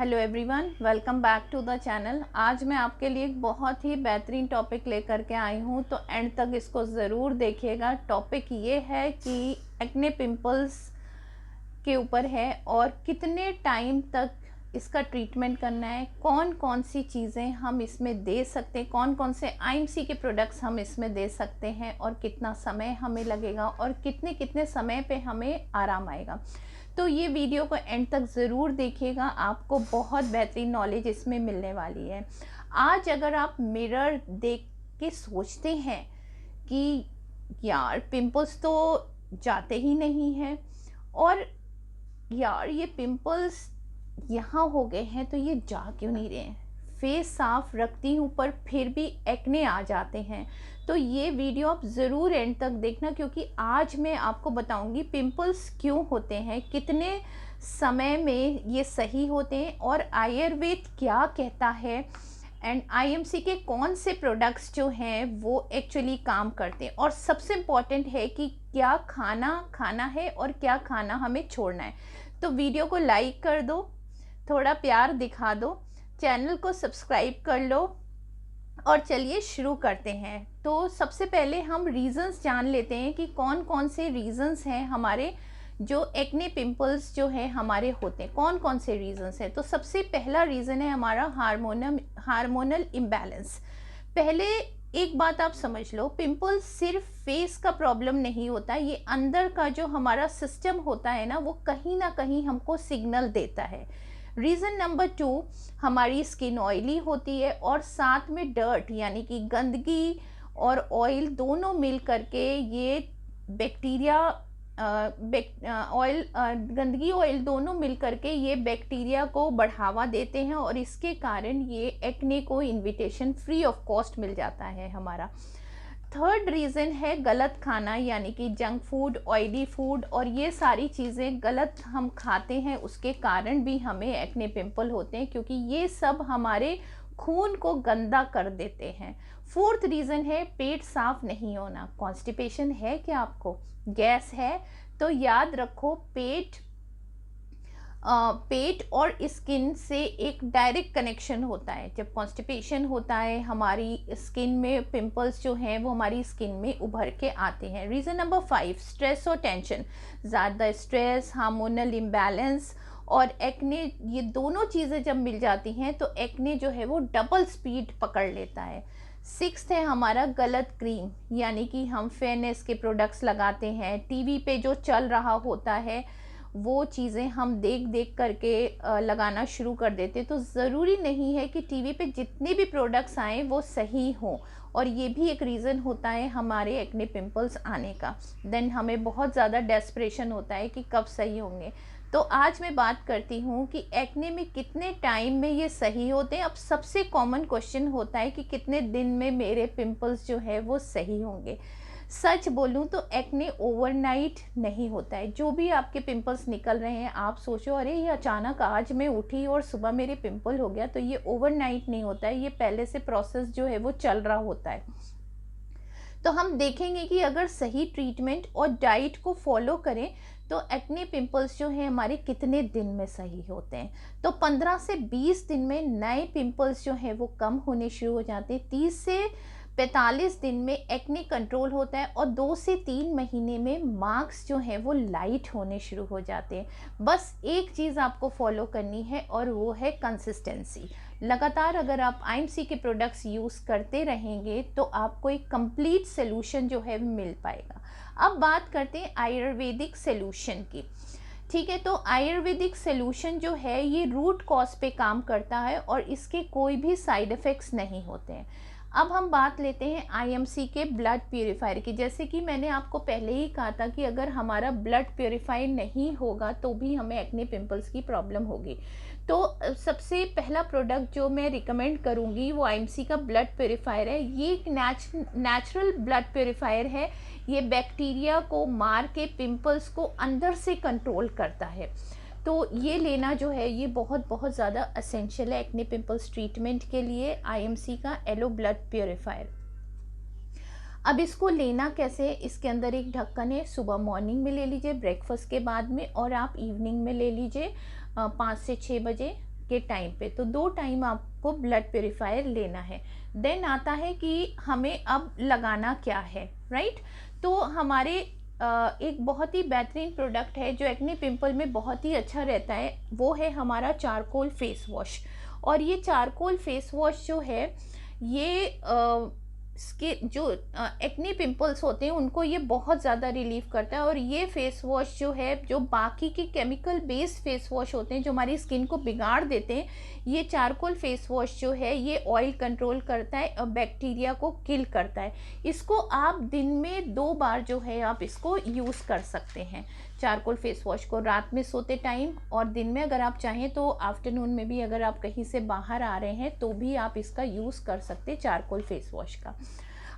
Hello everyone, welcome back to the channel. आज मैं आपके लिए एक बहुत ही बेहतरीन टॉपिक लेकर के आई हूँ, तो एंड तक इसको ज़रूर देखिएगा। टॉपिक ये है कि एक्ने पिंपल्स के ऊपर है और कितने टाइम तक इसका ट्रीटमेंट करना है, कौन कौन सी चीज़ें हम इसमें दे सकते हैं, कौन कौन से आईएमसी के प्रोडक्ट्स हम इसमें दे सकते हैं और कितना समय हमें लगेगा और कितने कितने समय पे हमें आराम आएगा। तो ये वीडियो को एंड तक ज़रूर देखिएगा, आपको बहुत बेहतरीन नॉलेज इसमें मिलने वाली है। आज अगर आप मिरर देख के सोचते हैं कि यार पिंपल्स तो जाते ही नहीं हैं और यार ये पिंपल्स यहाँ हो गए हैं तो ये जा क्यों नहीं रहे हैं, फेस साफ रखती हूँ पर फिर भी एक्ने आ जाते हैं, तो ये वीडियो आप ज़रूर एंड तक देखना, क्योंकि आज मैं आपको बताऊंगी पिंपल्स क्यों होते हैं, कितने समय में ये सही होते हैं और आयुर्वेद क्या कहता है एंड आईएमसी के कौन से प्रोडक्ट्स जो हैं वो एक्चुअली काम करते हैं, और सबसे इम्पॉर्टेंट है कि क्या खाना खाना है और क्या खाना हमें छोड़ना है। तो वीडियो को लाइक कर दो, थोड़ा प्यार दिखा दो, चैनल को सब्सक्राइब कर लो और चलिए शुरू करते हैं। तो सबसे पहले हम रीज़न्स जान लेते हैं कि कौन कौन से रीज़न्स हैं हमारे जो एक्ने पिंपल्स जो है हमारे होते हैं, कौन कौन से रीज़न्स हैं। तो सबसे पहला रीज़न है हमारा हार्मोनल इम्बैलेंस। पहले एक बात आप समझ लो, पिंपल्स सिर्फ फेस का प्रॉब्लम नहीं होता, ये अंदर का जो हमारा सिस्टम होता है ना, वो कहीं ना कहीं हमको सिग्नल देता है। रीज़न नंबर 2, हमारी स्किन ऑयली होती है और साथ में डर्ट यानी कि गंदगी और ऑयल दोनों मिल करके ये बैक्टीरिया गंदगी ऑयल दोनों मिल करके ये बैक्टीरिया को बढ़ावा देते हैं और इसके कारण ये एक्ने को इनविटेशन फ्री ऑफ कॉस्ट मिल जाता है हमारा। थर्ड रीज़न है गलत खाना, यानी कि जंक फूड, ऑयली फूड और ये सारी चीज़ें गलत हम खाते हैं, उसके कारण भी हमें एक्ने पिंपल होते हैं, क्योंकि ये सब हमारे खून को गंदा कर देते हैं। फोर्थ रीज़न है पेट साफ नहीं होना। कॉन्स्टिपेशन है क्या आपको, गैस है, तो याद रखो पेट और स्किन से एक डायरेक्ट कनेक्शन होता है। जब कॉन्स्टिपेशन होता है हमारी स्किन में पिंपल्स जो हैं वो हमारी स्किन में उभर के आते हैं। रीज़न नंबर 5, स्ट्रेस और टेंशन। ज़्यादा स्ट्रेस, हार्मोनल इम्बैलेंस और एक्ने, ये दोनों चीज़ें जब मिल जाती हैं तो एक्ने जो है वो डबल स्पीड पकड़ लेता है। 6th है हमारा गलत क्रीम, यानी कि हम फेयरनेस के प्रोडक्ट्स लगाते हैं, टीवी पे जो चल रहा होता है वो चीज़ें हम देख देख करके लगाना शुरू कर देते। तो ज़रूरी नहीं है कि टीवी पे जितने भी प्रोडक्ट्स आएँ वो सही हों, और ये भी एक रीज़न होता है हमारे एक्ने पिंपल्स आने का। देन हमें बहुत ज़्यादा डेस्परेशन होता है कि कब सही होंगे। तो आज मैं बात करती हूँ कि एक्ने में कितने टाइम में ये सही होते हैं। अब सबसे कॉमन क्वेश्चन होता है कि कितने दिन में मेरे पिंपल्स जो है वो सही होंगे। सच बोलूं तो एक्ने ओवरनाइट नहीं होता है। जो भी आपके पिंपल्स निकल रहे हैं आप सोचो अरे ये अचानक आज मैं उठी और सुबह मेरे पिंपल हो गया, तो ये ओवरनाइट नहीं होता है, ये पहले से प्रोसेस जो है वो चल रहा होता है। तो हम देखेंगे कि अगर सही ट्रीटमेंट और डाइट को फॉलो करें तो एक्ने पिंपल्स जो हैं हमारे कितने दिन में सही होते हैं। तो 15 से 20 दिन में नए पिंपल्स जो हैं वो कम होने शुरू हो जाते हैं। 30 से 45 दिन में एक्ने कंट्रोल होता है और 2 से 3 महीने में मार्क्स जो हैं वो लाइट होने शुरू हो जाते हैं। बस एक चीज़ आपको फॉलो करनी है और वो है कंसिस्टेंसी। लगातार अगर आप आईएमसी के प्रोडक्ट्स यूज़ करते रहेंगे तो आपको एक कंप्लीट सोल्यूशन जो है मिल पाएगा। अब बात करते हैं आयुर्वेदिक सोल्यूशन की। ठीक है, तो आयुर्वेदिक सोल्यूशन जो है ये रूट कॉज पे काम करता है और इसके कोई भी साइड इफ़ेक्ट्स नहीं होते हैं। अब हम बात लेते हैं आईएमसी के ब्लड प्योरीफायर की। जैसे कि मैंने आपको पहले ही कहा था कि अगर हमारा ब्लड प्योरीफाई नहीं होगा तो भी हमें एक्ने पिंपल्स की प्रॉब्लम होगी। तो सबसे पहला प्रोडक्ट जो मैं रिकमेंड करूँगी वो आईएमसी का ब्लड प्योरीफायर है। ये एक नेचुरल ब्लड प्योरीफायर है। ये बैक्टीरिया को मार के पिंपल्स को अंदर से कंट्रोल करता है। तो ये लेना जो है ये बहुत बहुत ज़्यादा असेंशियल है एक्ने पिंपल्स ट्रीटमेंट के लिए, आईएमसी का एलो ब्लड प्योरीफायर। अब इसको लेना कैसे है, इसके अंदर एक ढक्कन है, सुबह मॉर्निंग में ले लीजिए ब्रेकफास्ट के बाद में, और आप इवनिंग में ले लीजिए 5 से 6 बजे। के टाइम पे, तो 2 टाइम आपको ब्लड प्योरीफायर लेना है। देन आता है कि हमें अब लगाना क्या है, राइट। तो हमारे एक बहुत ही बेहतरीन प्रोडक्ट है जो एक्ने पिंपल में बहुत ही अच्छा रहता है, वो है हमारा चारकोल फेस वॉश। और ये चारकोल फेस वॉश जो है ये जो एक्ने पिंपल्स होते हैं उनको ये बहुत ज़्यादा रिलीव करता है। और ये फेस वॉश जो है, जो बाकी के केमिकल बेस्ड फेस वॉश होते हैं जो हमारी स्किन को बिगाड़ देते हैं, ये चारकोल फेस वॉश जो है ये ऑयल कंट्रोल करता है और बैक्टीरिया को किल करता है। इसको आप दिन में 2 बार जो है आप इसको यूज़ कर सकते हैं, चारकोल फेस वॉश को, रात में सोते टाइम और दिन में अगर आप चाहें तो आफ्टरनून में भी, अगर आप कहीं से बाहर आ रहे हैं तो भी आप इसका यूज़ कर सकते हैं चारकोल फेस वॉश का।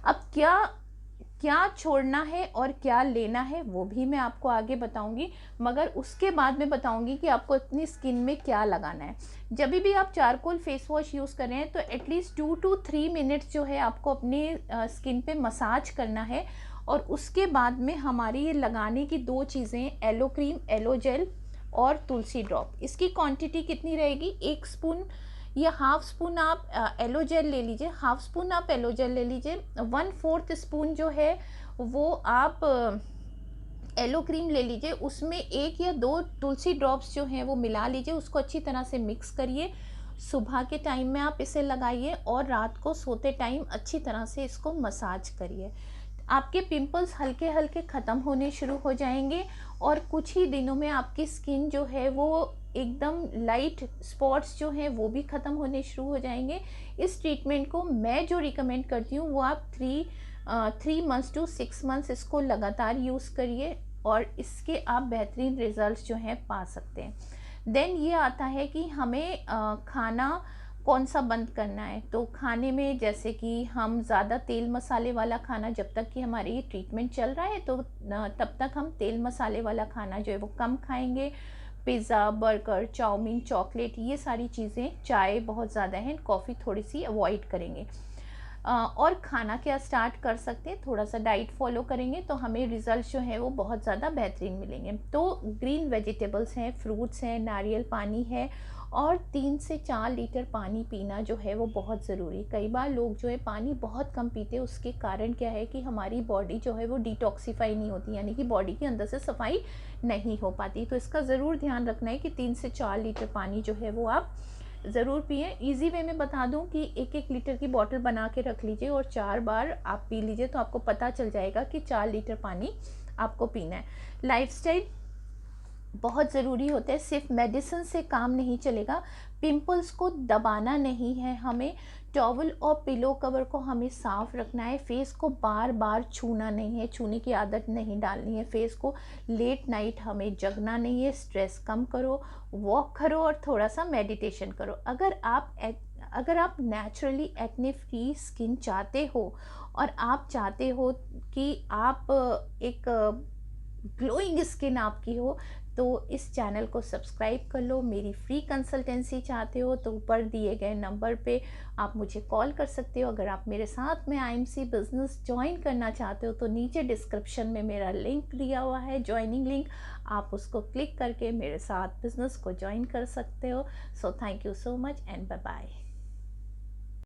अब क्या क्या छोड़ना है और क्या लेना है वो भी मैं आपको आगे बताऊंगी, मगर उसके बाद मैं बताऊंगी कि आपको अपनी स्किन में क्या लगाना है। जब भी आप चारकोल फेस वॉश यूज़ कर रहे हैं तो एटलीस्ट 2 to 3 मिनट्स जो है आपको अपने स्किन पे मसाज करना है। और उसके बाद में हमारी ये लगाने की 2 चीज़ें, एलो क्रीम, एलो जेल और तुलसी ड्रॉप। इसकी क्वांटिटी कितनी रहेगी, 1 स्पून या हाफ स्पून आप एलो जेल ले लीजिए, हाफ स्पून आप एलो जेल ले लीजिए, 1/4 स्पून जो है वो आप एलो क्रीम ले लीजिए, उसमें 1 या 2 तुलसी ड्रॉप्स जो हैं वो मिला लीजिए, उसको अच्छी तरह से मिक्स करिए। सुबह के टाइम में आप इसे लगाइए और रात को सोते टाइम अच्छी तरह से इसको मसाज करिए। आपके पिंपल्स हल्के हल्के ख़त्म होने शुरू हो जाएंगे और कुछ ही दिनों में आपकी स्किन जो है वो एकदम लाइट स्पॉट्स जो हैं वो भी ख़त्म होने शुरू हो जाएंगे। इस ट्रीटमेंट को मैं जो रिकमेंड करती हूँ वो आप 3 मंथ्स to 6 मंथ्स इसको लगातार यूज़ करिए और इसके आप बेहतरीन रिजल्ट्स जो हैं पा सकते हैं। देन ये आता है कि हमें खाना कौन सा बंद करना है। तो खाने में जैसे कि हम ज़्यादा तेल मसाले वाला खाना, जब तक कि हमारे ये ट्रीटमेंट चल रहा है तो तब तक हम तेल मसाले वाला खाना जो है वो कम खाएंगे। पिज़्ज़ा, बर्गर, चाउमीन, चॉकलेट, ये सारी चीज़ें, चाय बहुत ज़्यादा है, कॉफ़ी थोड़ी सी अवॉइड करेंगे। और खाना क्या स्टार्ट कर सकते हैं, थोड़ा सा डाइट फॉलो करेंगे तो हमें रिजल्ट जो है वो बहुत ज़्यादा बेहतरीन मिलेंगे। तो ग्रीन वेजिटेबल्स हैं, फ्रूट्स हैं, नारियल पानी है और 3 से 4 लीटर पानी पीना जो है वो बहुत ज़रूरी। कई बार लोग जो है पानी बहुत कम पीते हैं, उसके कारण क्या है कि हमारी बॉडी जो है वो डिटॉक्सीफाई नहीं होती, यानी कि बॉडी के अंदर से सफाई नहीं हो पाती। तो इसका ज़रूर ध्यान रखना है कि 3 से 4 लीटर पानी जो है वो आप ज़रूर पिए। इजी वे में बता दूं कि 1-1 लीटर की बोतल बना के रख लीजिए और 4 बार आप पी लीजिए, तो आपको पता चल जाएगा कि 4 लीटर पानी आपको पीना है। लाइफस्टाइल बहुत ज़रूरी होता है, सिर्फ मेडिसिन से काम नहीं चलेगा। पिंपल्स को दबाना नहीं है हमें, टॉवल और पिलो कवर को हमें साफ़ रखना है, फेस को बार बार छूना नहीं है, छूने की आदत नहीं डालनी है फेस को, लेट नाइट हमें जगना नहीं है, स्ट्रेस कम करो, वॉक करो और थोड़ा सा मेडिटेशन करो। अगर आप नेचुरली एक्ने फ्री स्किन चाहते हो और आप चाहते हो कि आप एक ग्लोइंग स्किन आपकी हो, तो इस चैनल को सब्सक्राइब कर लो। मेरी फ्री कंसल्टेंसी चाहते हो तो ऊपर दिए गए नंबर पे आप मुझे कॉल कर सकते हो। अगर आप मेरे साथ में IMC बिज़नेस ज्वाइन करना चाहते हो तो नीचे डिस्क्रिप्शन में मेरा लिंक दिया हुआ है, ज्वाइनिंग लिंक, आप उसको क्लिक करके मेरे साथ बिज़नेस को ज्वाइन कर सकते हो। So thank you so much and bye bye.